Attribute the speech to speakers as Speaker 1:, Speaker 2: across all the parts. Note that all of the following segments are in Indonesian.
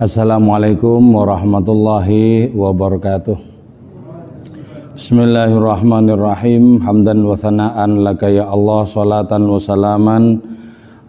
Speaker 1: Assalamualaikum warahmatullahi wabarakatuh. Bismillahirrahmanirrahim. Hamdan wa thana'an laka ya Allah, salatan wa salaman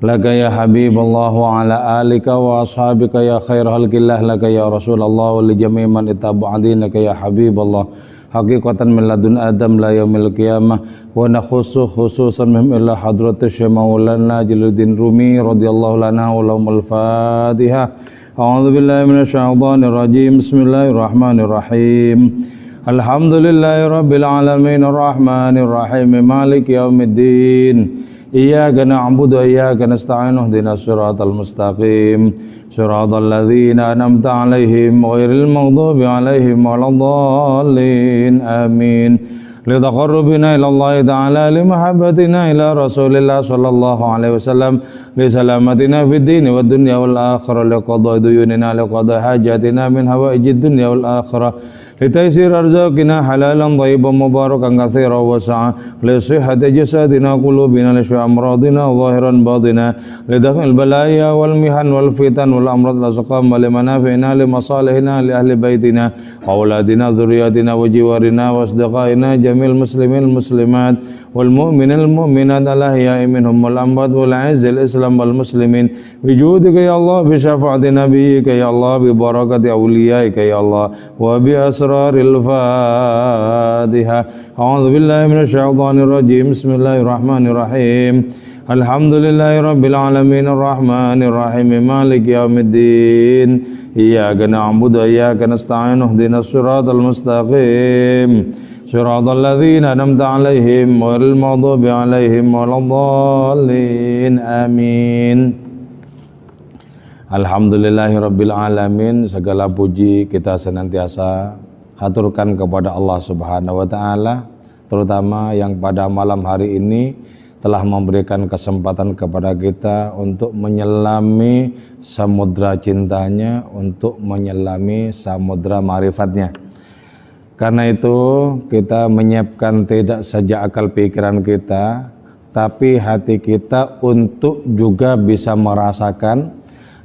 Speaker 1: laka ya Habibullah wa ala alika wa ashabika ya khair halqillah laka ya Rasulullah wa li jami' man ittabu'adinaka ya Habibullah. Haqiqatan min ladun Adam la yaumil qiyamah wa nakhussu khususan min ila hadratis Maulana Jalaluddin Rumi radhiyallahu lana wa lahumul Fatihah. A'udzu billahi minasyaitonir rajim. Bismillahirrahmanirrahim. Alhamdulillahi rabbil alamin arrahmanir rahim maliki yaumiddin. Iyyaka na'budu wa iyyaka nasta'in ihdinas siratal mustaqim. Siratal ladzina an'amta 'alaihim ghairil maghdubi 'alaihim waladdallin. Amin. Litaqarrubina ila Allah ta'ala limahabbatina ila Rasulillah sallallahu alaihi wasallam li salamatina fid din wad dunya wal akhirah liqadha duyunina liqadha hajatina min hawaijid dunya wal akhirah litaysir arzaqina halalan thayyiban mubarakan katsiran wasa'a li sihhati jasadina qulubina li amradina zahiran batina li daf'il balaya wal mihan wal fitan wal amrad la saqam li manafi'ina li masalihina li ahli baitina auladina dzurriyyatina wa jiwarina wa asdiqaina jamil muslimin muslimat wal mu'minil mu'minat al-ahya'i minhum wal amwat wal 'izzil islam wal muslimin bi judika ya Allah bi syafaati nabiyyika ya Allah bi barakati awliyaika ya Allah wa bi asraril Fatihah. A'udzu billahi minasyaitonir rajim. Bismillahirrahmanirrahim. Alhamdulillahi rabbil alamin arrahmanir rahim maliki yaumiddin. Iyyaka na'budu wa iyyaka nasta'in ihdinas siratal mustaqim. Siratal ladzina an'amta 'alaihim ghairil maghdubi 'alaihim waladdallin. Amin. Alhamdulillahirabbil alamin. Segala puji kita senantiasa haturkan kepada Allah Subhanahu wa taala, terutama yang pada malam hari ini telah memberikan kesempatan kepada kita untuk menyelami samudra cintanya, untuk menyelami samudra ma'rifatnya. Karena itu kita menyiapkan tidak saja akal pikiran kita, tapi hati kita untuk juga bisa merasakan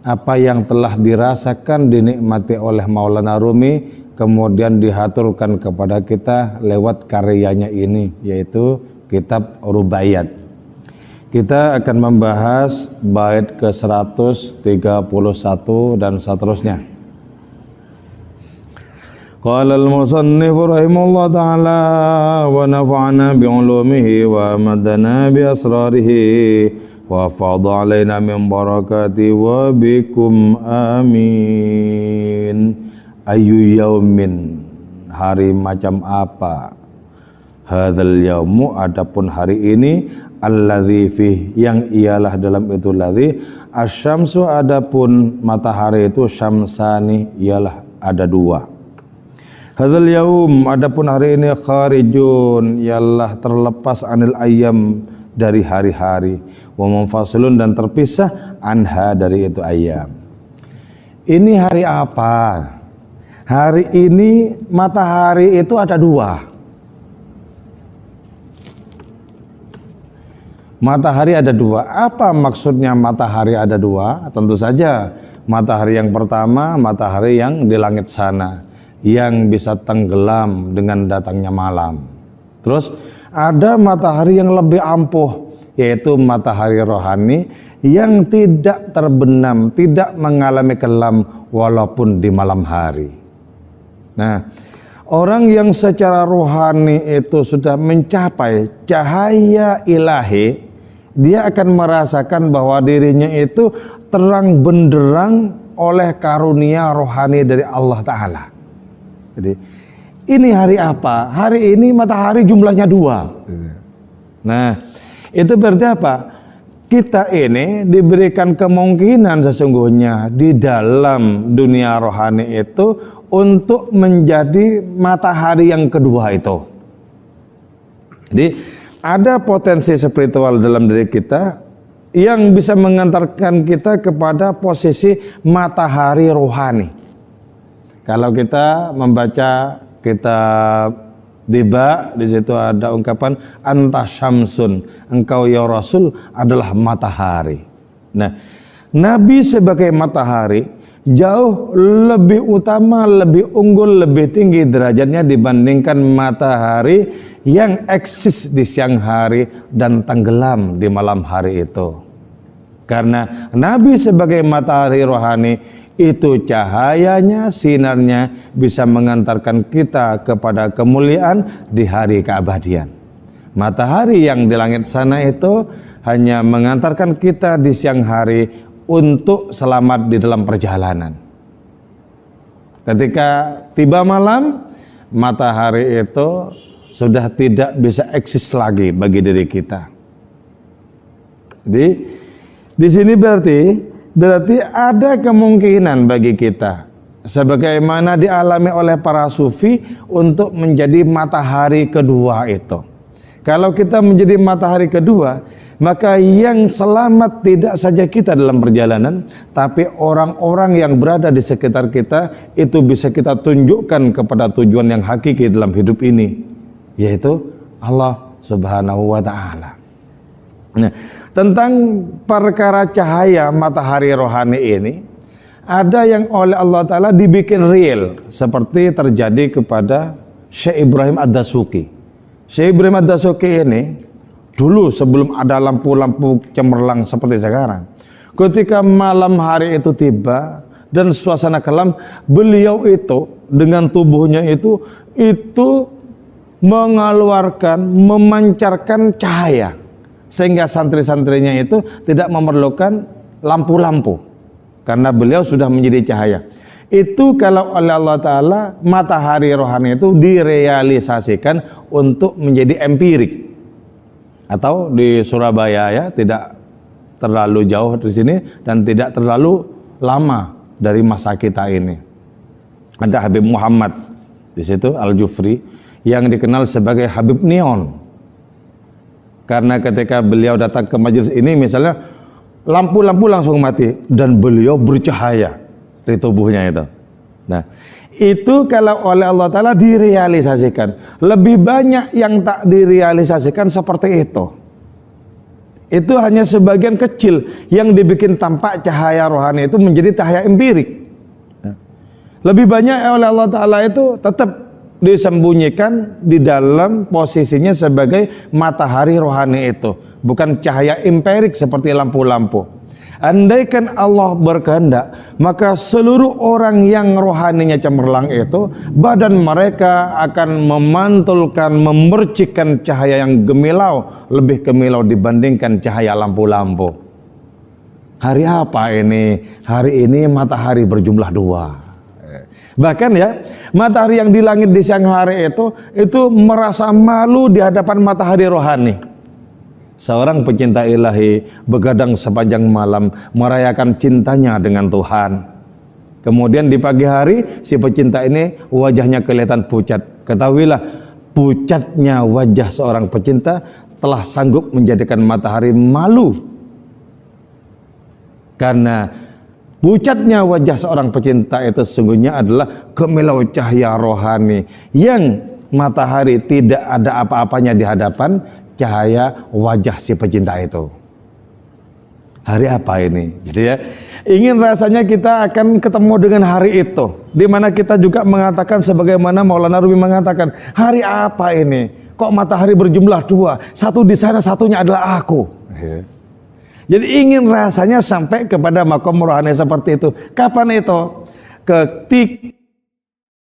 Speaker 1: apa yang telah dirasakan, dinikmati oleh Maulana Rumi, kemudian dihaturkan kepada kita lewat karyanya ini, yaitu kitab Rubaiyat. Kita akan membahas bait ke-131 dan seterusnya. Qala al-musannif rahimahullah ta'ala wa nafa'ana bi'ulumihi wa amadana bi asrarihi wa fadha alaina min barakati wa bikum amin. Ayu yaumin, hari macam apa? Hadzal yaumu, adapun hari ini, alladzi fih, yang ialah dalam itu ladzi, asyamsu, adapun matahari itu, syamsani, ialah ada dua. Hadzal yaum, adapun hari ini, kharijun, ialah terlepas anil ayyam, dari hari-hari, wa munfasilun, dan terpisah anha, dari itu ayyam. Ini hari apa? Hari ini matahari itu ada dua. Matahari ada dua. Apa maksudnya matahari ada dua? Tentu saja matahari yang pertama, matahari yang di langit sana, yang bisa tenggelam dengan datangnya malam. Terus ada matahari yang lebih ampuh, yaitu matahari rohani yang tidak terbenam, tidak mengalami kelam walaupun di malam hari. Nah, orang yang secara rohani itu sudah mencapai cahaya ilahi, dia akan merasakan bahwa dirinya itu terang benderang oleh karunia rohani dari Allah Ta'ala. Jadi ini hari apa? Hari ini matahari jumlahnya dua. Nah, itu berarti apa? Kita ini diberikan kemungkinan sesungguhnya di dalam dunia rohani itu untuk menjadi matahari yang kedua itu. Jadi ada potensi spiritual dalam diri kita yang bisa mengantarkan kita kepada posisi matahari rohani. Kalau kita membaca kitab Diba, di situ ada ungkapan anta syamsun, engkau ya Rasul adalah matahari. Nah, Nabi sebagai matahari jauh lebih utama, lebih unggul, lebih tinggi derajatnya dibandingkan matahari yang eksis di siang hari dan tenggelam di malam hari itu. Karena Nabi sebagai matahari rohani itu cahayanya, sinarnya bisa mengantarkan kita kepada kemuliaan di hari keabadian. Matahari yang di langit sana itu hanya mengantarkan kita di siang hari untuk selamat di dalam perjalanan. Ketika tiba malam, matahari itu sudah tidak bisa eksis lagi bagi diri kita. Jadi di sini berarti ada kemungkinan bagi kita, sebagaimana dialami oleh para sufi, untuk menjadi matahari kedua itu. Kalau kita menjadi matahari kedua, maka yang selamat tidak saja kita dalam perjalanan, tapi orang-orang yang berada di sekitar kita itu bisa kita tunjukkan kepada tujuan yang hakiki dalam hidup ini, yaitu Allah Subhanahu wa ta'ala. Nah, tentang perkara cahaya matahari rohani ini, ada yang oleh Allah Ta'ala dibikin real, seperti terjadi kepada Syekh Ibrahim Ad-Dasuki. Syekh Ibrahim Ad-Dasuki ini dulu sebelum ada lampu-lampu cemerlang seperti sekarang, ketika malam hari itu tiba dan suasana kelam, beliau itu dengan tubuhnya itu mengeluarkan, memancarkan cahaya, sehingga santri-santrinya itu tidak memerlukan lampu-lampu karena beliau sudah menjadi cahaya. Itu kalau oleh Allah Ta'ala matahari rohani itu direalisasikan untuk menjadi empirik. Atau di Surabaya ya, tidak terlalu jauh di sini dan tidak terlalu lama dari masa kita ini. Ada Habib Muhammad di situ Al-Jufri yang dikenal sebagai Habib Neon. Karena ketika beliau datang ke majelis ini misalnya, lampu-lampu langsung mati dan beliau bercahaya di tubuhnya itu. Nah, itu kalau oleh Allah Ta'ala direalisasikan. Lebih banyak yang tak direalisasikan seperti itu. Itu hanya sebagian kecil yang dibikin tampak cahaya rohani itu menjadi cahaya empirik. Nah, lebih banyak oleh Allah Ta'ala itu tetap disembunyikan di dalam posisinya sebagai matahari rohani itu, bukan cahaya empirik seperti lampu-lampu. Andaikan Allah berkehendak, maka seluruh orang yang rohaninya cemerlang itu, badan mereka akan memantulkan, memercikkan cahaya yang gemilau, lebih gemilau dibandingkan cahaya lampu-lampu. Hari apa ini? Hari ini matahari berjumlah 2. Bahkan ya, matahari yang di langit di siang hari itu merasa malu di hadapan matahari rohani. Seorang pecinta ilahi begadang sepanjang malam merayakan cintanya dengan Tuhan. Kemudian di pagi hari si pecinta ini wajahnya kelihatan pucat. Ketahuilah, pucatnya wajah seorang pecinta telah sanggup menjadikan matahari malu. Karena pucatnya wajah seorang pecinta itu sesungguhnya adalah gemilau cahaya rohani yang matahari tidak ada apa-apanya di hadapan cahaya wajah si pecinta itu. Hari apa ini? Jadi ya, ingin rasanya kita akan ketemu dengan hari itu, di mana kita juga mengatakan sebagaimana Maulana Rumi mengatakan, hari apa ini? Kok matahari berjumlah 2? Satu di sana, satunya adalah aku. Jadi ingin rasanya sampai kepada makom rohani seperti itu. Kapan itu? Ketika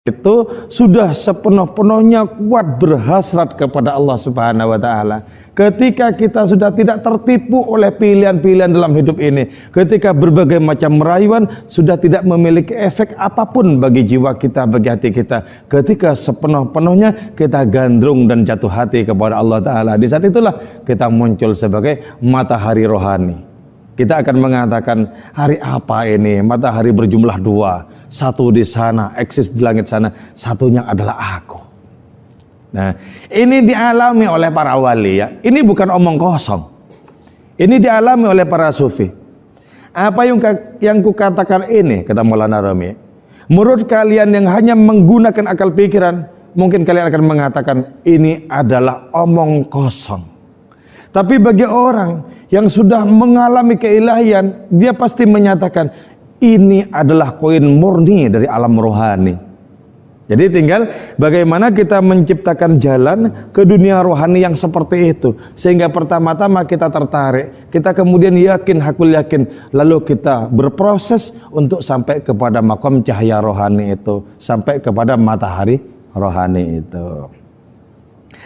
Speaker 1: itu sudah sepenuh-penuhnya kuat berhasrat kepada Allah Subhanahu wa ta'ala. Ketika kita sudah tidak tertipu oleh pilihan-pilihan dalam hidup ini, ketika berbagai macam rayuan sudah tidak memiliki efek apapun bagi jiwa kita, bagi hati kita, ketika sepenuh-penuhnya kita gandrung dan jatuh hati kepada Allah Ta'ala, di saat itulah kita muncul sebagai matahari rohani. Kita akan mengatakan, hari apa ini? Matahari berjumlah 2. Satu di sana, eksis di langit sana, satunya adalah aku. Nah, ini dialami oleh para wali ya. Ini bukan omong kosong. Ini dialami oleh para sufi. Apa yang kukatakan ini, kata Maulana Rumi, menurut kalian yang hanya menggunakan akal pikiran, mungkin kalian akan mengatakan ini adalah omong kosong. Tapi bagi orang yang sudah mengalami keilahian, dia pasti menyatakan ini adalah koin murni dari alam rohani. Jadi tinggal bagaimana kita menciptakan jalan ke dunia rohani yang seperti itu. Sehingga pertama-tama kita tertarik, kita kemudian yakin, hakul yakin, lalu kita berproses untuk sampai kepada makom cahaya rohani itu, sampai kepada matahari rohani itu.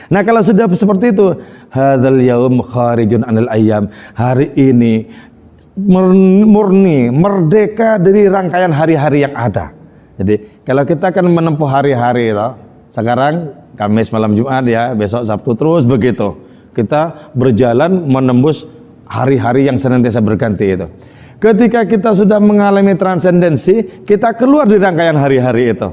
Speaker 1: Nah kalau sudah seperti itu, hadzal yaum kharijun anil ayyam, hari ini murni, merdeka dari rangkaian hari-hari yang ada. Jadi kalau kita akan menempuh hari-hari, sekarang Kamis malam Jumat ya, besok Sabtu, terus begitu. Kita berjalan menembus hari-hari yang senantiasa berganti itu. Ketika kita sudah mengalami transendensi, kita keluar di rangkaian hari-hari itu.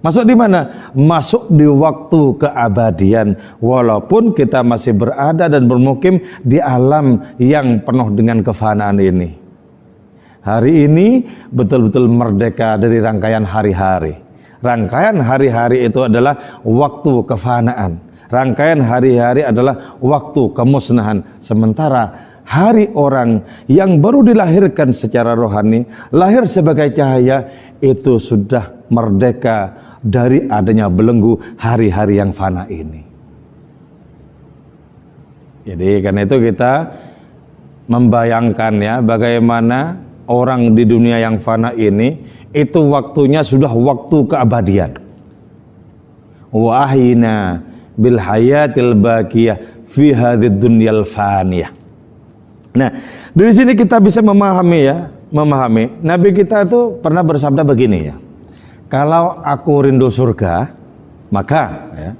Speaker 1: Masuk di mana? Masuk di waktu keabadian. Walaupun kita masih berada dan bermukim di alam yang penuh dengan kefanaan ini. Hari ini betul-betul merdeka dari rangkaian hari-hari. Rangkaian hari-hari itu adalah waktu kefanaan. Rangkaian hari-hari adalah waktu kemusnahan. Sementara hari orang yang baru dilahirkan secara rohani, lahir sebagai cahaya, itu sudah merdeka dari adanya belenggu hari-hari yang fana ini. Jadi karena itu kita membayangkan ya bagaimana orang di dunia yang fana ini itu waktunya sudah waktu keabadian. Wa ahina bil hayatil baqiyah fi hadzid dunyal faniyah. Nah, dari sini kita bisa memahami Nabi kita itu pernah bersabda begini ya. Kalau aku rindu surga, maka ya,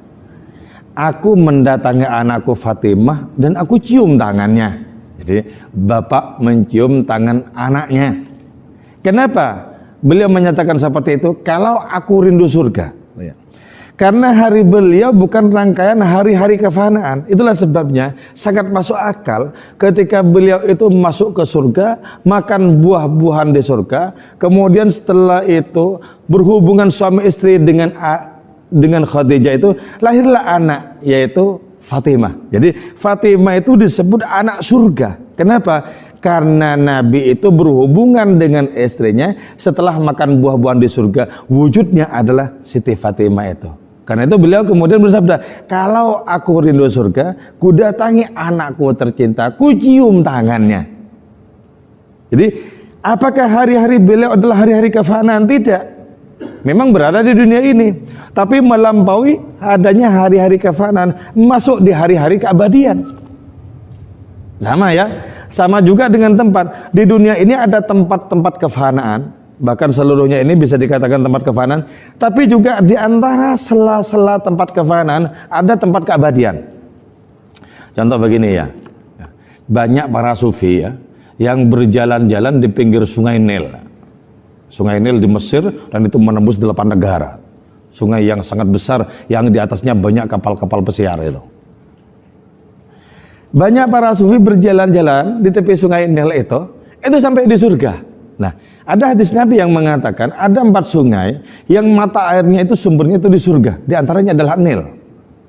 Speaker 1: aku mendatangi anakku Fatimah dan aku cium tangannya. Jadi bapak mencium tangan anaknya. Kenapa beliau menyatakan seperti itu? Kalau aku rindu surga, karena hari beliau bukan rangkaian hari-hari kefanaan. Itulah sebabnya sangat masuk akal ketika beliau itu masuk ke surga, makan buah-buahan di surga, kemudian setelah itu berhubungan suami istri dengan Khadijah, itu lahirlah anak, yaitu Fatimah. Jadi Fatimah itu disebut anak surga. Kenapa? Karena Nabi itu berhubungan dengan istrinya setelah makan buah-buahan di surga. Wujudnya adalah Siti Fatimah itu. Karena itu beliau kemudian bersabda, kalau aku rindu surga, ku datangi anakku tercinta, ku cium tangannya. Jadi apakah hari-hari beliau adalah hari-hari kefanaan? Tidak. Memang berada di dunia ini, tapi melampaui adanya hari-hari kefanaan, masuk di hari-hari keabadian. Sama ya, sama juga dengan tempat. Di dunia ini ada tempat-tempat kefanaan, bahkan seluruhnya ini bisa dikatakan tempat kefanaan, tapi juga di antara sela-sela tempat kefanaan ada tempat keabadian. Contoh begini ya, banyak para sufi ya yang berjalan-jalan di pinggir sungai Nil. Sungai Nil di Mesir, dan itu menembus 8 negara. Sungai yang sangat besar, yang di atasnya banyak kapal-kapal pesiar itu. Banyak para sufi berjalan-jalan di tepi sungai Nil itu sampai di surga. Nah, ada hadis Nabi yang mengatakan ada 4 sungai yang mata airnya itu sumbernya itu di surga. Di antaranya adalah Nil.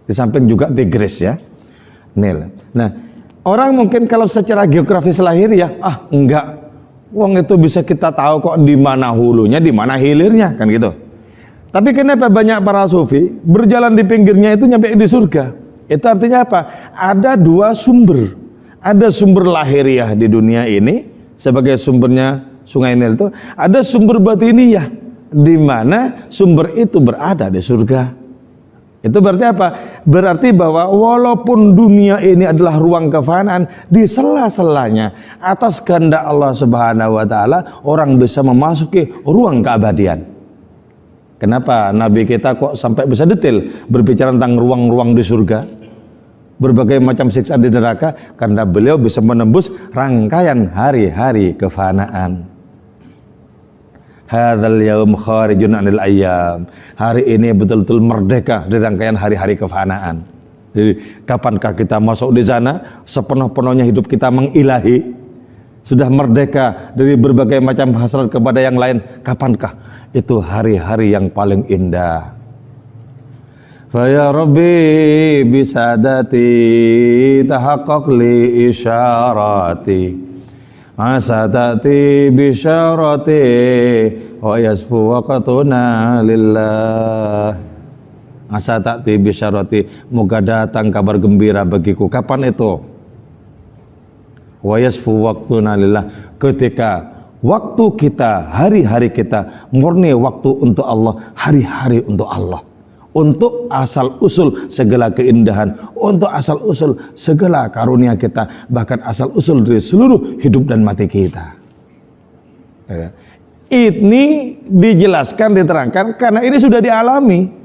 Speaker 1: Di samping juga Tigris ya, Nil. Nah, orang mungkin kalau secara geografis lahir ya, enggak. Wong itu bisa kita tahu kok di mana hulunya, di mana hilirnya, kan gitu. Tapi kenapa banyak para sufi berjalan di pinggirnya itu nyampe di surga? Itu artinya apa? Ada 2 sumber. Ada sumber lahiriah di dunia ini sebagai sumbernya Sungai Nil itu, ada sumber batiniyah di mana sumber itu berada di surga. Itu berarti apa? Berarti bahwa walaupun dunia ini adalah ruang kefanaan, di sela-selanya atas kehendak Allah Subhanahu wa taala orang bisa memasuki ruang keabadian. Kenapa Nabi kita kok sampai bisa detail berbicara tentang ruang-ruang di surga, berbagai macam siksa di neraka? Karena beliau bisa menembus rangkaian hari-hari kefanaan. Hadzal yaum kharijun anil ayyam. Hari ini betul-betul merdeka dari rangkaian hari-hari kefanaan. Jadi kapankah kita masuk di sana sepenuh-penuhnya hidup kita mengilahi, sudah merdeka dari berbagai macam hasrat kepada yang lain? Kapankah itu hari-hari yang paling indah? Fa ya Rabbi bisadati tahaqqaq li isyarati asa ta'ti bisyarati wa yasfu waqtuna lillah. Asa ta'ti bisyarati, moga datang kabar gembira bagiku. Kapan itu? Wa yasfu waqtuna lillah, ketika waktu kita, hari-hari kita murni waktu untuk Allah, hari-hari untuk Allah, untuk asal usul segala keindahan, untuk asal usul segala karunia kita, bahkan asal usul dari seluruh hidup dan mati kita. Ini dijelaskan, diterangkan karena ini sudah dialami.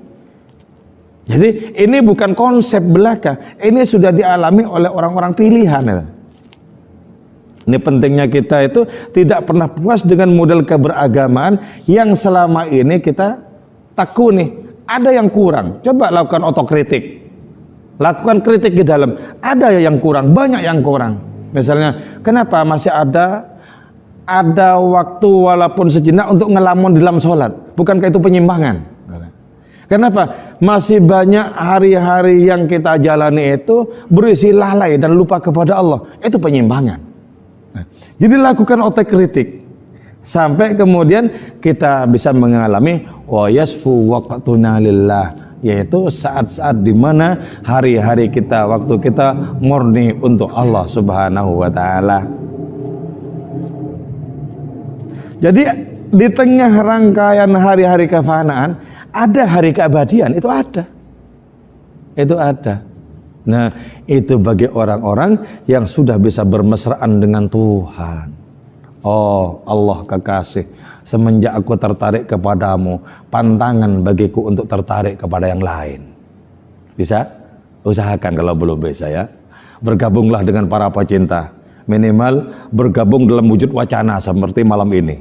Speaker 1: Jadi ini bukan konsep belaka, ini sudah dialami oleh orang-orang pilihan. Ini pentingnya kita itu tidak pernah puas dengan model keberagamaan yang selama ini kita tekuni. Ada yang kurang, coba lakukan otokritik, lakukan kritik di dalam. Ada yang kurang, banyak yang kurang. Misalnya, kenapa masih ada waktu walaupun sejenak untuk ngelamun di dalam sholat? Bukankah itu penyimpangan? Kenapa? Masih banyak hari-hari yang kita jalani itu berisi lalai dan lupa kepada Allah. Itu penyimpangan. Jadi lakukan otokritik sampai kemudian kita bisa mengalami wa yasfu waqtuna lillah, yaitu saat-saat di mana hari-hari kita, waktu kita murni untuk Allah Subhanahu wa taala. Jadi di tengah rangkaian hari-hari kefanaan ada hari keabadian, itu ada. Itu ada. Nah, itu bagi orang-orang yang sudah bisa bermesraan dengan Tuhan. Oh Allah kekasih, semenjak aku tertarik kepadamu, pantangan bagiku untuk tertarik kepada yang lain. Bisa? Usahakan kalau belum bisa ya. Bergabunglah dengan para pecinta. Minimal bergabung dalam wujud wacana seperti malam ini.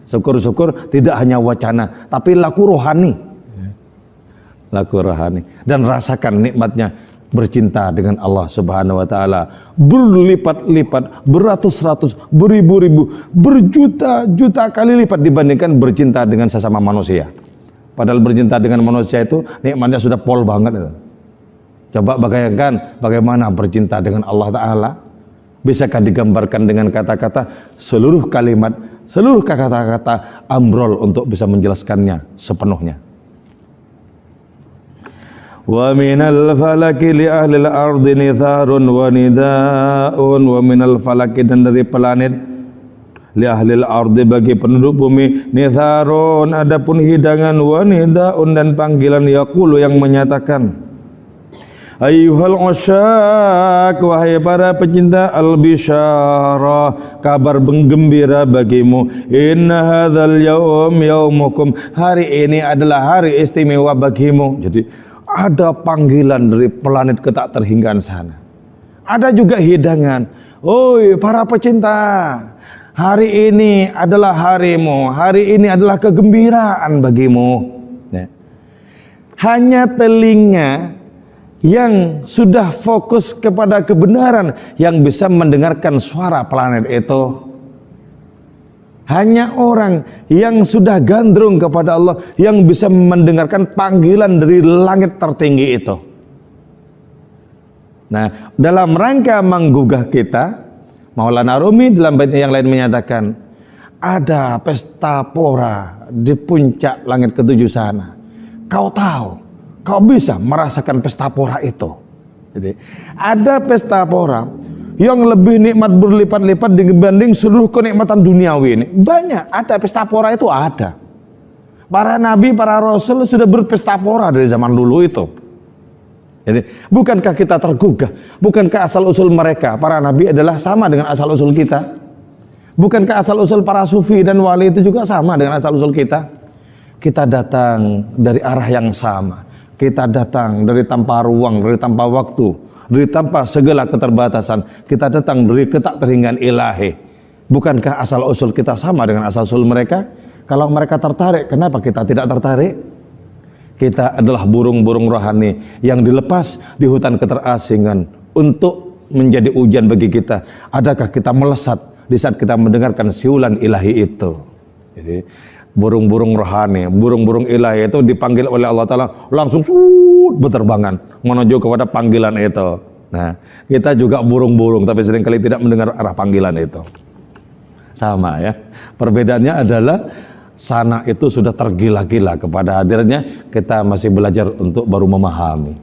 Speaker 1: Syukur-syukur tidak hanya wacana, tapi laku rohani. Laku rohani. Dan rasakan nikmatnya bercinta dengan Allah Subhanahu wa taala, berlipat-lipat, beratus-ratus, beribu-ribu, berjuta-juta kali lipat dibandingkan bercinta dengan sesama manusia. Padahal bercinta dengan manusia itu nikmatnya sudah pol banget itu. Coba bayangkan bagaimana bercinta dengan Allah taala. Bisakah digambarkan dengan kata-kata? Seluruh kalimat, seluruh kata-kata ambrol untuk bisa menjelaskannya sepenuhnya. Wa minal falaki li ahlil ardi nitharun wa nidaun, wa minal falaki, dan dari planet, li ahlil ardi, bagi penduduk bumi, nitharun, adapun hidangan, wa nidaun, dan panggilan, yaqulu, yang menyatakan, ayyuhal usyak, wahai para pecinta, al-bisyara, kabar penggembira bagimu, inna hadzal yaum yaumukum, hari ini adalah hari istimewa bagimu. Jadi ada panggilan dari planet ke tak terhinggakan sana. Ada juga hidangan. Oi para pecinta, hari ini adalah harimu, hari ini adalah kegembiraan bagimu. Ya. Hanya telinga yang sudah fokus kepada kebenaran yang bisa mendengarkan suara planet itu. Hanya orang yang sudah gandrung kepada Allah yang bisa mendengarkan panggilan dari langit tertinggi itu. Nah, dalam rangka menggugah kita, Maulana Rumi dalam baitnya yang lain menyatakan, ada pesta pora di puncak langit ketujuh sana. Kau tahu, kau bisa merasakan pesta pora itu. Jadi, ada pesta pora yang lebih nikmat berlipat-lipat dibanding seluruh kenikmatan duniawi ini. Banyak, ada pesta pora itu ada. Para nabi, para rasul sudah berpesta pora dari zaman dulu itu. Jadi, bukankah kita tergugah? Bukankah asal-usul mereka, para nabi, adalah sama dengan asal-usul kita? Bukankah asal-usul para sufi dan wali itu juga sama dengan asal-usul kita? Kita datang dari arah yang sama. Kita datang dari tanpa ruang, dari tanpa waktu, dari tanpa segala keterbatasan. Kita datang dari ketak terhinggakan ilahi. Bukankah asal-usul kita sama dengan asal-usul mereka? Kalau mereka tertarik, kenapa kita tidak tertarik? Kita adalah burung-burung rohani yang dilepas di hutan keterasingan untuk menjadi ujian bagi kita. Adakah kita melesat di saat kita mendengarkan siulan ilahi itu? Jadi burung-burung rohani, burung-burung ilahi itu dipanggil oleh Allah Ta'ala, langsung berterbangan menuju kepada panggilan itu. Nah, kita juga burung-burung, tapi seringkali tidak mendengar arah panggilan itu. sama ya. Perbedaannya adalah sana itu sudah tergila-gila kepada hadirnya, kita masih belajar untuk baru memahami.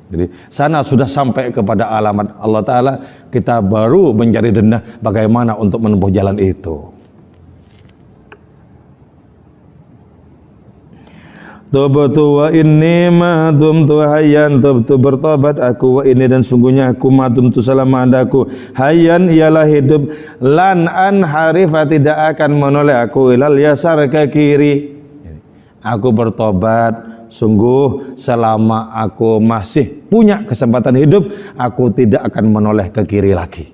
Speaker 1: Jadi sana sudah sampai kepada alamat Allah Ta'ala, kita baru mencari denah bagaimana untuk menempuh jalan itu. Tubtu wa inni ma dumtu hayyan, tubtu bertobat aku wa ini dan sungguhnya aku ma dumtu selama adaku hayyan ialah hidup, lan an harifa tidak akan menoleh aku ilal yasar ke kiri. Aku bertobat sungguh selama aku masih punya kesempatan hidup, aku tidak akan menoleh ke kiri lagi.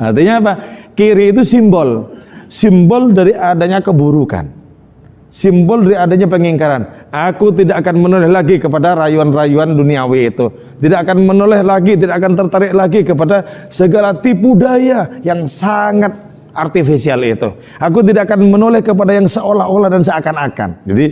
Speaker 1: Artinya apa? Kiri itu simbol dari adanya keburukan, simbol dari adanya pengingkaran. Aku tidak akan menoleh lagi kepada rayuan-rayuan duniawi itu, tidak akan menoleh lagi, tidak akan tertarik lagi kepada segala tipu daya yang sangat artifisial itu. Aku tidak akan menoleh kepada yang seolah-olah dan seakan-akan. Jadi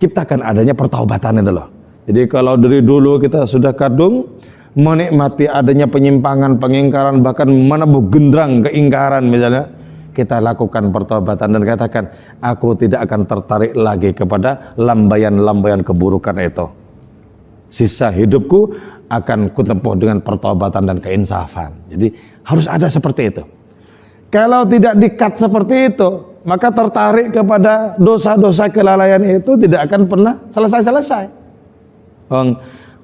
Speaker 1: ciptakan adanya pertaubatan itu loh. Jadi kalau dari dulu kita sudah kadung menikmati adanya penyimpangan, pengingkaran, bahkan menabuh genderang keingkaran misalnya, kita lakukan pertobatan dan katakan, aku tidak akan tertarik lagi kepada lambayan-lambayan keburukan itu. Sisa hidupku akan kutempuh dengan pertobatan dan keinsafan. Jadi harus ada seperti itu. Kalau tidak di-cut seperti itu, maka tertarik kepada dosa-dosa kelalaian itu tidak akan pernah selesai-selesai.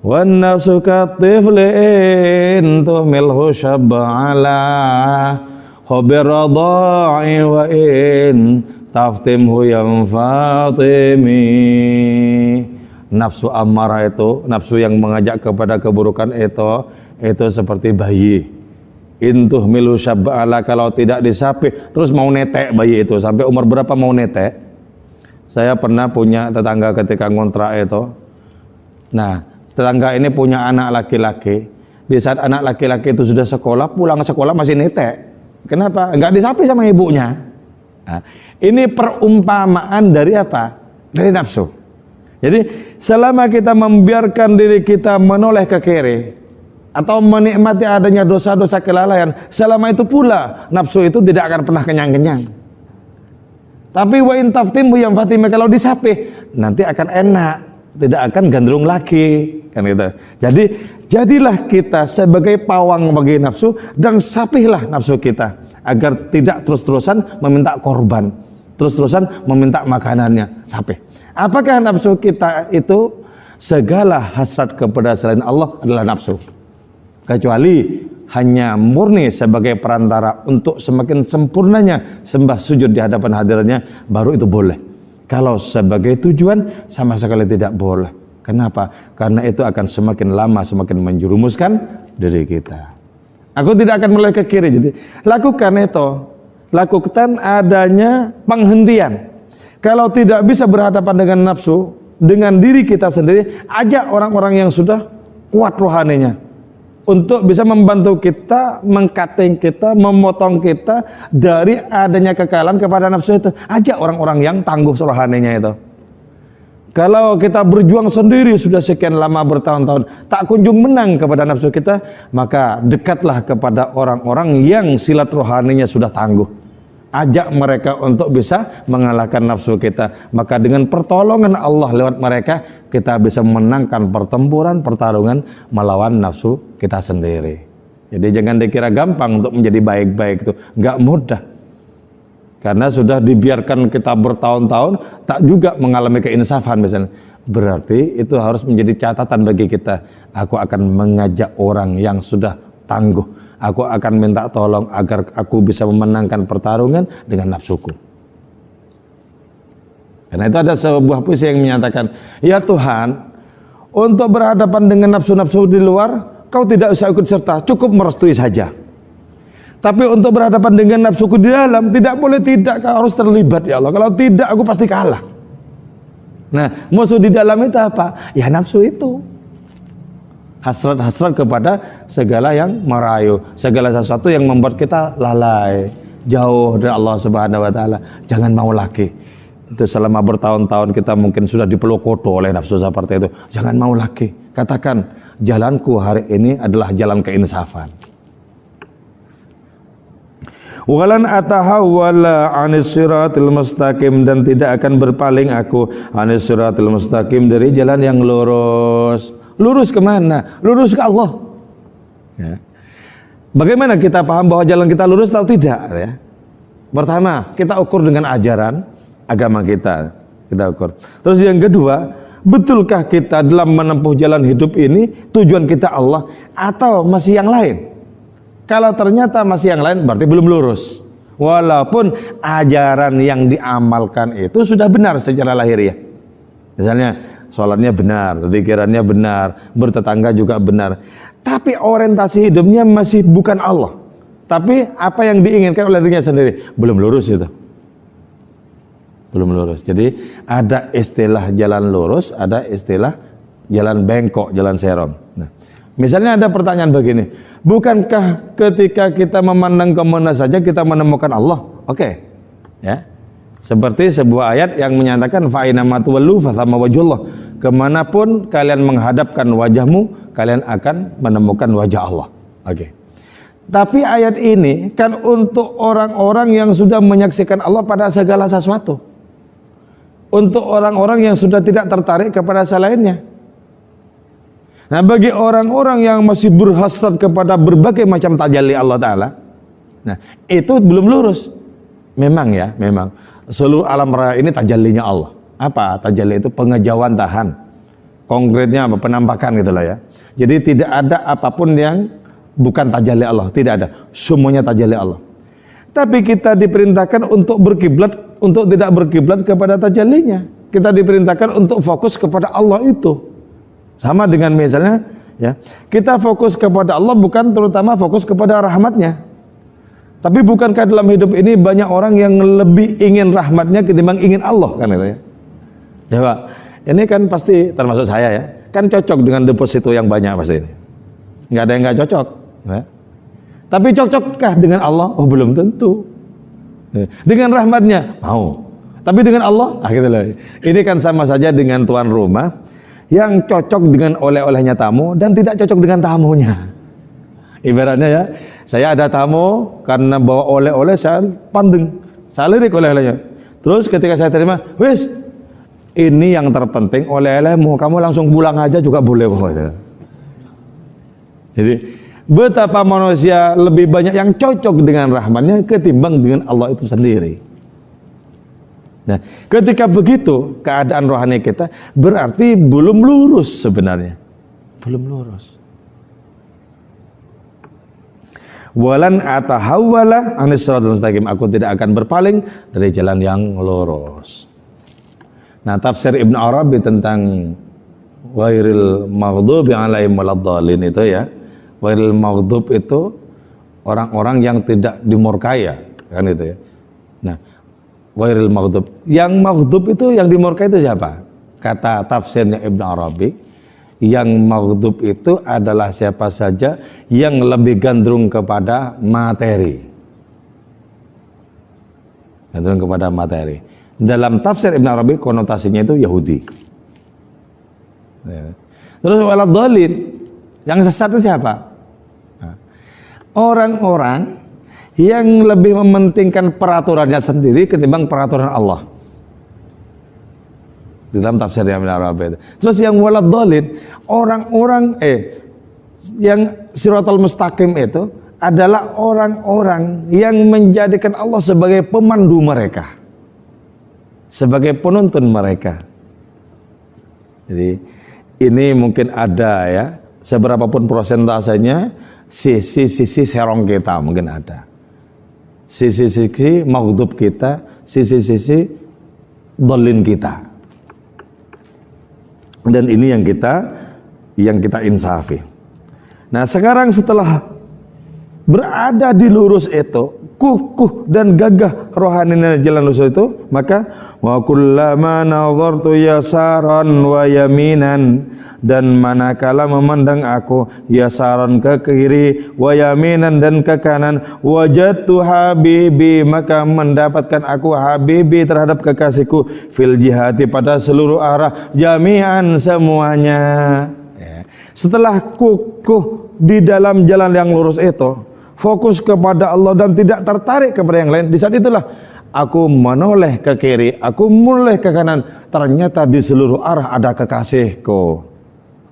Speaker 1: Wan nafsu katiflin tuhmilhu syab'ala Hobiradha'i wa in taftimhu yang fatimi. Nafsu amarah itu, nafsu yang mengajak kepada keburukan itu seperti bayi. Intuh milu syab'ala, kalau tidak disapih terus mau netek bayi itu. Sampai umur berapa mau netek? Saya pernah punya tetangga ketika ngontrak itu. Nah, tetangga ini punya anak laki-laki. Di saat anak laki-laki itu sudah sekolah, pulang sekolah masih netek. Kenapa? Enggak disapi sama ibunya. Nah, ini perumpamaan dari apa? Dari nafsu. Jadi selama kita membiarkan diri kita menoleh ke kiri atau menikmati adanya dosa-dosa kelalaian, selama itu pula nafsu itu tidak akan pernah kenyang-kenyang. Tapi wa in taftimu yang fatimah, kalau disapih nanti akan enak, tidak akan gandrung lagi, kan gitu. Jadi jadilah kita sebagai pawang bagi nafsu dan sapihlah nafsu kita agar tidak terus-terusan meminta korban, terus-terusan meminta makanannya. Sapih. Apakah nafsu kita itu segala hasrat kepada selain Allah adalah nafsu? Kecuali hanya murni sebagai perantara untuk semakin sempurnanya sembah sujud di hadapan hadiratnya, baru itu boleh. Kalau sebagai tujuan, sama sekali tidak boleh. Kenapa? Karena itu akan semakin lama semakin menjerumuskan diri kita. Aku tidak akan mulai ke kiri. Jadi lakukan itu, lakukan adanya penghentian. Kalau tidak bisa berhadapan dengan nafsu, dengan diri kita sendiri, ajak orang-orang yang sudah kuat rohaninya untuk bisa membantu kita, mengkating kita, memotong kita dari adanya kekalahan kepada nafsu itu. Ajak orang-orang yang tangguh rohaninya itu. Kalau kita berjuang sendiri sudah sekian lama bertahun-tahun tak kunjung menang kepada nafsu kita, maka dekatlah kepada orang-orang yang silat rohaninya sudah tangguh. Ajak mereka untuk bisa mengalahkan nafsu kita. Maka dengan pertolongan Allah lewat mereka, kita bisa memenangkan pertempuran, pertarungan melawan nafsu kita sendiri. Jadi jangan dikira gampang untuk menjadi baik-baik itu, nggak mudah. Karena sudah dibiarkan kita bertahun-tahun tak juga mengalami keinsafan misalnya. Berarti itu harus menjadi catatan bagi kita. Aku akan mengajak orang yang sudah tangguh. Aku akan minta tolong agar aku bisa memenangkan pertarungan dengan nafsuku. Karena itu ada sebuah puisi yang menyatakan, ya Tuhan, untuk berhadapan dengan nafsu-nafsu di luar, kau tidak usah ikut serta, cukup merestui saja. Tapi untuk berhadapan dengan nafsuku di dalam, tidak boleh tidak, kau harus terlibat ya Allah. Kalau tidak, aku pasti kalah. Nah, musuh di dalam itu apa? Ya nafsu itu. Hasrat-hasrat kepada segala yang merayu, segala sesuatu yang membuat kita lalai, jauh dari Allah Subhanahu wa taala. Jangan mau lagi. Itu selama bertahun-tahun kita mungkin sudah dipelokoto oleh nafsu seperti itu. Jangan mau lagi. Katakan, jalanku hari ini adalah jalan keinsafan. Walan atahawwala 'anis siratil mustaqim, dan tidak akan berpaling aku 'anis siratil mustaqim, dari jalan yang lurus. Lurus kemana? Lurus ke Allah. Ya. Bagaimana kita paham bahwa jalan kita lurus atau tidak? Ya. Pertama, kita ukur dengan ajaran agama kita ukur. Terus yang kedua, betulkah kita dalam menempuh jalan hidup ini tujuan kita Allah atau masih yang lain? Kalau ternyata masih yang lain, berarti belum lurus. Walaupun ajaran yang diamalkan itu sudah benar secara lahiriah. Misalnya sholatnya benar, zikirnya benar, bertetangga juga benar. Tapi orientasi hidupnya masih bukan Allah. Tapi apa yang diinginkan oleh dirinya sendiri, belum lurus itu. Belum lurus. Jadi ada istilah jalan lurus, ada istilah jalan bengkok, jalan serong. Nah, misalnya ada pertanyaan begini, bukankah ketika kita memandang kemana saja kita menemukan Allah? Oke. Ya. Seperti sebuah ayat yang menyatakan fa aina ma tuwallu fa thamma wajhullah. Kemanapun kalian menghadapkan wajahmu, kalian akan menemukan wajah Allah. Oke. Tapi ayat ini kan untuk orang-orang yang sudah menyaksikan Allah pada segala sesuatu. Untuk orang-orang yang sudah tidak tertarik kepada selainnya. Nah, bagi orang-orang yang masih berhasrat kepada berbagai macam tajalli Allah Ta'ala, nah itu belum lurus. Memang ya, memang seluruh alam raya ini tajallinya Allah. Apa tajalli itu? Pengejauhan tahan. Konkretnya apa? Penampakan gitulah ya. Jadi tidak ada apapun yang bukan tajalli Allah, tidak ada. Semuanya tajalli Allah. Tapi kita diperintahkan untuk berkiblat, untuk tidak berkiblat kepada tajallinya. Kita diperintahkan untuk fokus kepada Allah itu. Sama dengan misalnya, ya, kita fokus kepada Allah bukan terutama fokus kepada rahmatnya. Tapi bukankah dalam hidup ini banyak orang yang lebih ingin rahmatnya ketimbang ingin Allah, kan itu ya? Ya Pak, ini kan pasti termasuk saya ya, kan cocok dengan deposito yang banyak pasti ini. Nggak ada yang nggak cocok. Ya. Tapi cocokkah dengan Allah? Oh belum tentu. Dengan rahmatnya mau. Tapi dengan Allah, gitu loh. Ini kan sama saja dengan tuan rumah yang cocok dengan oleh-olehnya tamu dan tidak cocok dengan tamunya. Ibaratnya ya, saya ada tamu karena bawa oleh-oleh saya pandeng, saya lirik oleh-olehnya. Terus ketika saya terima, wis ini yang terpenting oleh-olehmu, kamu langsung pulang aja juga boleh. Jadi betapa manusia lebih banyak yang cocok dengan rahmatnya ketimbang dengan Allah itu sendiri. Nah, ketika begitu keadaan rohani kita berarti belum lurus sebenarnya. Belum lurus. Walan atahawwala 'anis siratal mustaqim, aku tidak akan berpaling dari jalan yang lurus. Nah, tafsir Ibnu Arabi tentang ghairil maghdubi 'alaihim waladdallin itu ya. Ghairil maghdub itu orang-orang yang tidak dimurkai ya, kan itu ya. Nah, ghairil maghdub, yang maghdub itu yang dimurkai itu siapa? Kata tafsirnya Ibnu Arabi, yang maghdub itu adalah siapa saja yang lebih gandrung kepada materi. Gandrung kepada materi. Dalam tafsir Ibnu Arabi konotasinya itu Yahudi. Ya. Terus waladdallin, yang sesat itu siapa? Orang-orang yang lebih mementingkan peraturannya sendiri ketimbang peraturan Allah. Di dalam tafsir Ibnu Arabi itu. Terus yang waladdallin, orang-orang yang siratal mustaqim itu adalah orang-orang yang menjadikan Allah sebagai pemandu mereka, sebagai penuntun mereka. Jadi ini mungkin ada ya, seberapapun prosentasenya, sisi-sisi serong kita mungkin ada, sisi-sisi maghdub kita, sisi-sisi dhalin kita. Dan ini yang kita insafi. Nah, sekarang setelah berada di lurus itu, kukuh dan gagah rohani jalan lurus itu, maka wa kullama nadhartu yasaran wa yaminan, dan manakala memandang aku yasaran ke kiri, wa yaminan dan ke kanan, wajadtu habibi, maka mendapatkan aku habibi terhadap kekasihku, fil jihati pada seluruh arah, jami'an semuanya. Setelah kukuh di dalam jalan yang lurus itu,
Speaker 2: fokus kepada Allah dan tidak tertarik kepada yang lain, di saat itulah aku menoleh ke kiri, aku menoleh ke kanan, ternyata di seluruh arah ada kekasihku.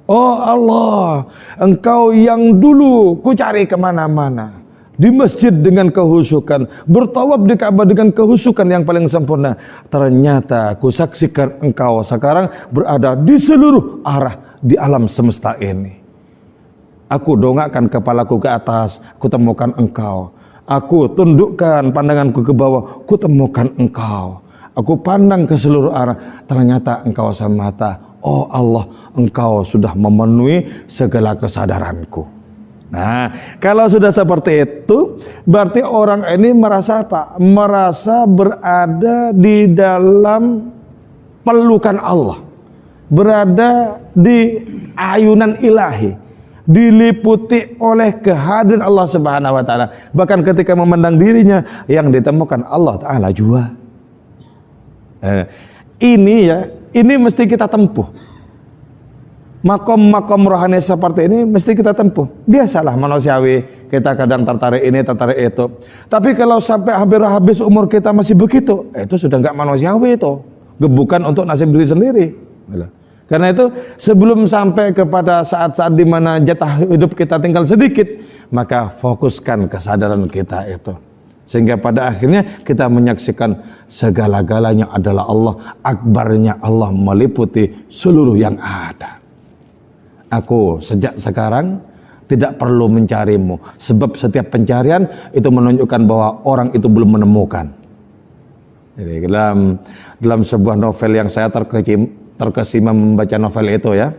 Speaker 2: Oh Allah, Engkau yang dulu ku cari kemana-mana, di masjid dengan kehusukan, bertawaf di Ka'bah dengan kehusukan yang paling sempurna, ternyata ku saksikan Engkau sekarang berada di seluruh arah di alam semesta ini. Aku dongakkan kepalaku ke atas, ku temukan Engkau. Aku tundukkan pandanganku ke bawah, ku temukan Engkau. Aku pandang ke seluruh arah, ternyata Engkau semata. Oh Allah, Engkau sudah memenuhi segala kesadaranku. Nah, kalau sudah seperti itu, berarti orang ini merasa apa? Merasa berada di dalam pelukan Allah, berada di ayunan ilahi, diliputi oleh kehadiran Allah Subhanahu wa taala. Bahkan ketika memandang dirinya, yang ditemukan Allah taala jua. Ini mesti kita tempuh. Makom-makom rohani seperti ini mesti kita tempuh. Biasalah manusiawi, kita kadang tertarik ini, tertarik itu. Tapi kalau sampai hampir habis umur kita masih begitu, itu sudah nggak manusiawi itu. Gebukan untuk nasib diri sendiri. Karena itu sebelum sampai kepada saat-saat di mana jatah hidup kita tinggal sedikit, maka fokuskan kesadaran kita itu. Sehingga pada akhirnya kita menyaksikan segala-galanya adalah Allah, akbarnya Allah meliputi seluruh yang ada. Aku sejak sekarang tidak perlu mencarimu, sebab setiap pencarian itu menunjukkan bahwa orang itu belum menemukan. Jadi dalam sebuah novel yang saya terkesima membaca novel itu ya,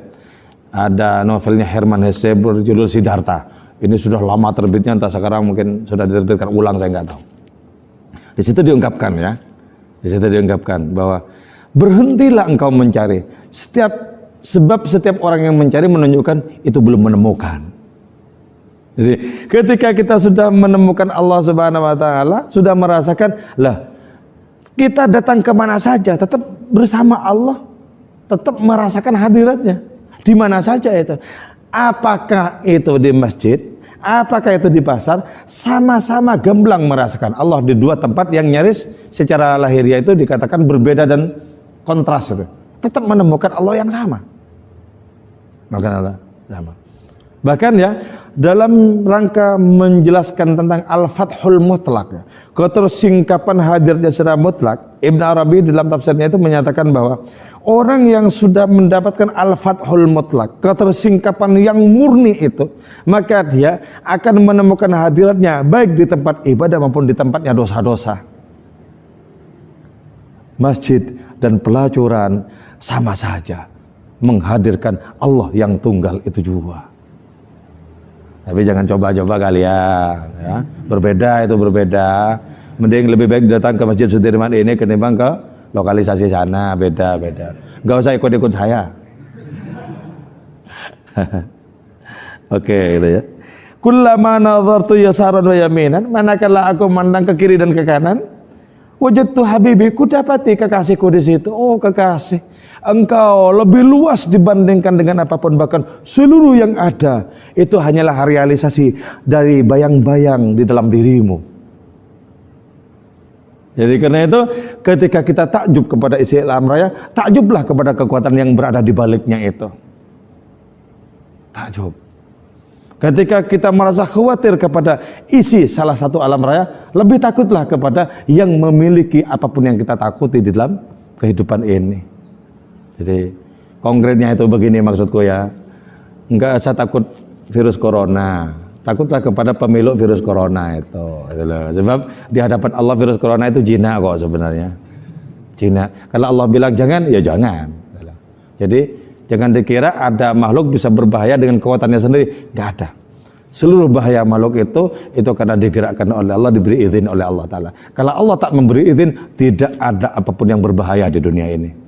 Speaker 2: ada novelnya Hermann Hesse berjudul Siddhartha. Ini sudah lama terbitnya, entah sekarang mungkin sudah diterbitkan ulang, saya nggak tahu. Di situ diungkapkan ya, di situ diungkapkan bahwa berhentilah engkau mencari. Sebab setiap orang yang mencari menunjukkan itu belum menemukan. Jadi ketika kita sudah menemukan Allah Subhanahu wa taala, sudah merasakan, lah kita datang kemana saja tetap bersama Allah, tetap merasakan hadiratnya di mana saja itu. Apakah itu di masjid, apakah itu di pasar, sama-sama gamblang merasakan Allah di dua tempat yang nyaris secara lahiriah itu dikatakan berbeda dan kontras itu. Tetap menemukan Allah yang sama. Maka Allah sama. Bahkan ya, dalam rangka menjelaskan tentang Al-Fathul Mutlaq, ketersingkapan hadirnya secara mutlak, Ibn Arabi dalam tafsirnya itu menyatakan bahwa orang yang sudah mendapatkan Al-Fathul Mutlaq, ketersingkapan yang murni itu, maka dia akan menemukan hadiratnya baik di tempat ibadah maupun di tempatnya dosa-dosa. Masjid dan pelacuran sama saja menghadirkan Allah yang tunggal itu juga. Tapi jangan coba-coba kalian ya. Berbeda itu berbeda. Mending lebih baik datang ke Masjid Sudirman ini ketimbang ke lokalisasi sana, beda-beda. Enggak usah ikut-ikut saya. Oke, gitu ya. Kullama nadhartu yasaran wa yaminan, manakala aku mandang ke kiri dan ke kanan, wajadtu habibi, ku dapati kekasihku di situ. Oh kekasih, engkau lebih luas dibandingkan dengan apapun, bahkan seluruh yang ada itu hanyalah realisasi dari bayang-bayang di dalam dirimu. Jadi karena itu ketika kita takjub kepada isi alam raya, takjublah kepada kekuatan yang berada di baliknya itu. Takjub. Ketika kita merasa khawatir kepada isi salah satu alam raya, lebih takutlah kepada yang memiliki apapun yang kita takuti di dalam kehidupan ini. Jadi konkretnya itu begini maksudku ya, enggak usah takut virus corona, takutlah kepada pemilik virus corona itu. Sebab di hadapan Allah virus corona itu jina kok sebenarnya, jina. Kalau Allah bilang jangan, ya jangan. Jadi jangan dikira ada makhluk bisa berbahaya dengan kekuatannya sendiri, enggak ada. Seluruh bahaya makhluk itu karena digerakkan oleh Allah, diberi izin oleh Allah Ta'ala. Kalau Allah tak memberi izin, tidak ada apapun yang berbahaya di dunia ini.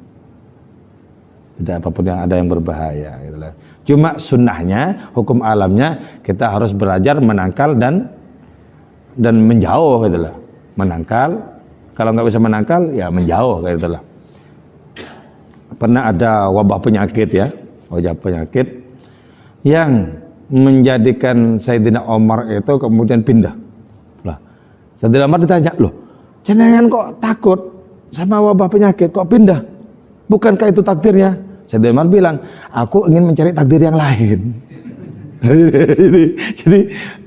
Speaker 2: Tidak apapun yang ada yang berbahaya gitu lah. Cuma sunnahnya, hukum alamnya kita harus belajar menangkal dan menjauh gitu lah. Menangkal, kalau nggak bisa menangkal ya menjauh kayak gitu lah. Pernah ada wabah penyakit ya, wabah penyakit yang menjadikan Sayyidina Umar itu kemudian pindah. Lah, Sayyidina Umar ditanya, loh, jenengan kok takut sama wabah penyakit, kok pindah? Bukankah itu takdirnya? Sayyidina Umar bilang, aku ingin mencari takdir yang lain.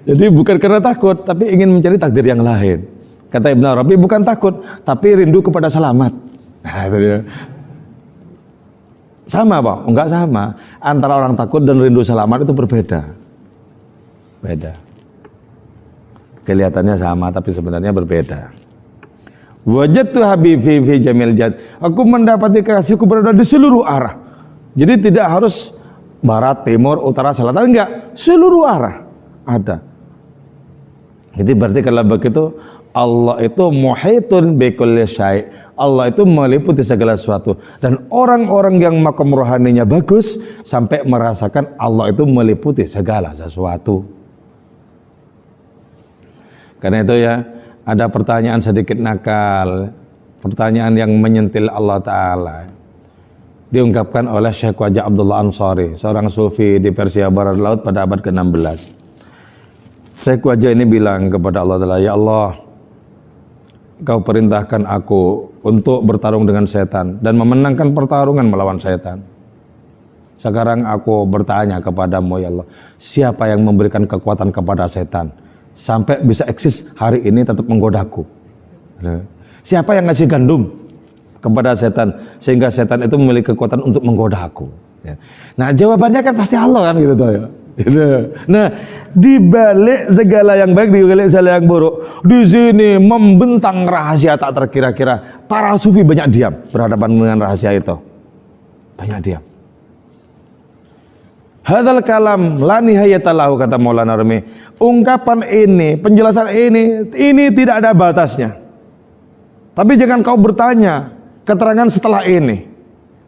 Speaker 2: jadi bukan karena takut, tapi ingin mencari takdir yang lain. Kata Ibn Arabi, bukan takut, tapi rindu kepada selamat. Sama Pak? Enggak sama. Antara orang takut dan rindu selamat itu berbeda. Beda. Kelihatannya sama, tapi sebenarnya berbeda. Wajadtu habibi fi jamil jad. Aku mendapati kekasihku berada di seluruh arah. Jadi tidak harus barat, timur, utara, selatan, enggak. Seluruh arah ada. Jadi berarti kalau begitu Allah itu muhitun bikulli syai'. Allah itu meliputi segala sesuatu. Dan orang-orang yang makom rohaninya bagus sampai merasakan Allah itu meliputi segala sesuatu. Karena itu ya, ada pertanyaan sedikit nakal, pertanyaan yang menyentil Allah Ta'ala. Diungkapkan oleh Syekh Wajah Abdullah Ansari, seorang sufi di Persia Barat Laut pada abad ke-16. Syekh Wajah ini bilang kepada Allah Ta'ala, ya Allah, Kau perintahkan aku untuk bertarung dengan setan dan memenangkan pertarungan melawan setan. Sekarang aku bertanya kepadamu ya Allah, siapa yang memberikan kekuatan kepada setan sampai bisa eksis hari ini tetap menggodaku? Siapa yang ngasih gandum kepada setan sehingga setan itu memiliki kekuatan untuk menggoda aku? Nah jawabannya kan pasti Allah kan gitu ya. Nah, di balik segala yang baik, di balik segala yang buruk, di sini membentang rahasia tak terkira-kira. Para sufi banyak diam berhadapan dengan rahasia itu. Banyak diam. Hadzal kalam la nihayata lahu, kata Maulana Rumi. Ungkapan ini, penjelasan ini tidak ada batasnya. Tapi jangan kau bertanya keterangan setelah ini.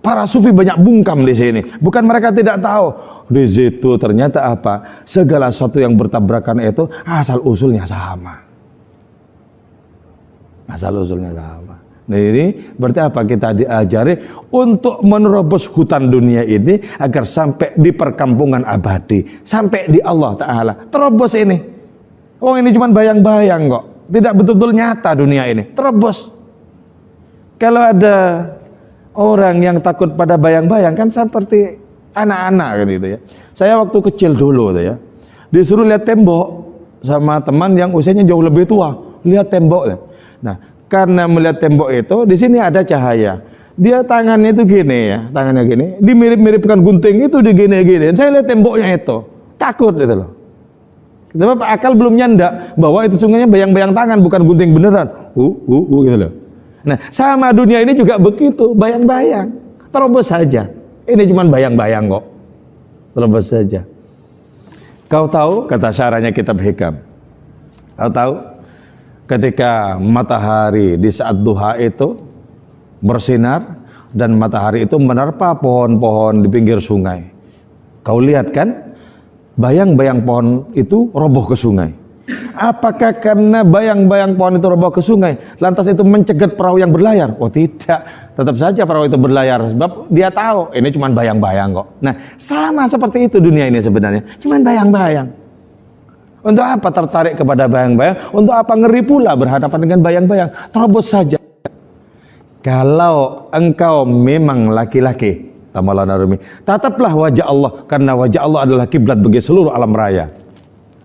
Speaker 2: Para sufi banyak bungkam di sini. Bukan mereka tidak tahu. Di situ ternyata apa? Segala sesuatu yang bertabrakan itu asal usulnya sama. Asal usulnya sama. Nah ini berarti apa? Kita diajari untuk menerobos hutan dunia ini agar sampai di perkampungan abadi, sampai di Allah Ta'ala. Terobos ini. Oh ini cuma bayang-bayang kok. Tidak betul-betul nyata dunia ini. Terobos. Kalau ada orang yang takut pada bayang-bayang kan seperti anak-anak kan gitu ya. Saya waktu kecil dulu tuh ya, disuruh lihat tembok sama teman yang usianya jauh lebih tua, lihat tembok ya. Nah, karena melihat tembok itu di sini ada cahaya. Dia tangannya itu gini ya, tangannya gini, dimirip-miripkan gunting itu digini-gini. Saya lihat temboknya itu, takut gitu loh. Sebab akal belum nyandak bahwa itu sungguhnya bayang-bayang tangan bukan gunting beneran. Gitu loh. Nah, sama dunia ini juga begitu, bayang-bayang. Terobos saja. Ini cuma bayang-bayang kok. Terobos saja. Kau tahu, kata syarahnya kitab Hikam. Kau tahu, ketika matahari di saat duha itu bersinar dan matahari itu menerpa pohon-pohon di pinggir sungai. Kau lihat kan, bayang-bayang pohon itu roboh ke sungai. Apakah karena bayang-bayang pohon itu roboh ke sungai, lantas itu mencegat perahu yang berlayar? Oh tidak, tetap saja perahu itu berlayar, sebab dia tahu ini cuma bayang-bayang kok. Nah sama seperti itu dunia ini sebenarnya, cuma bayang-bayang. Untuk apa tertarik kepada bayang-bayang? Untuk apa ngeri pula berhadapan dengan bayang-bayang? Terobos saja. Kalau engkau memang laki-laki, Maulana Rumi, tataplah wajah Allah, karena wajah Allah adalah kiblat bagi seluruh alam raya.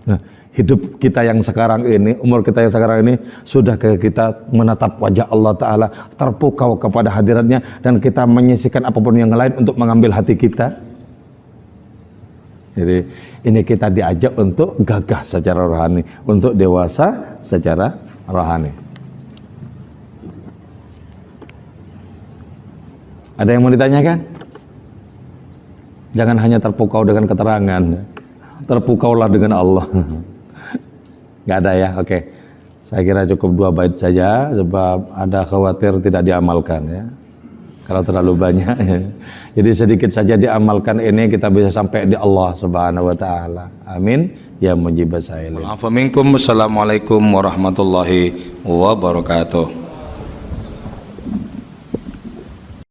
Speaker 2: Nah, hidup kita yang sekarang ini, umur kita yang sekarang ini, sudah kita menatap wajah Allah Ta'ala, terpukau kepada hadiratnya, dan kita menyisihkan apapun yang lain untuk mengambil hati kita. Jadi ini kita diajak untuk gagah secara rohani, untuk dewasa secara rohani. Ada yang mau ditanyakan? Jangan hanya terpukau dengan keterangan, terpukaulah dengan Allah. Nggak ada ya, oke. Saya kira cukup 2 bait saja, sebab ada khawatir tidak diamalkan ya. Kalau terlalu banyak ya. Jadi sedikit saja diamalkan ini, kita bisa sampai di Allah Subhanahu wa Ta'ala. Amin ya mujibas sa'ilin. Assalamualaikum warahmatullahi wabarakatuh.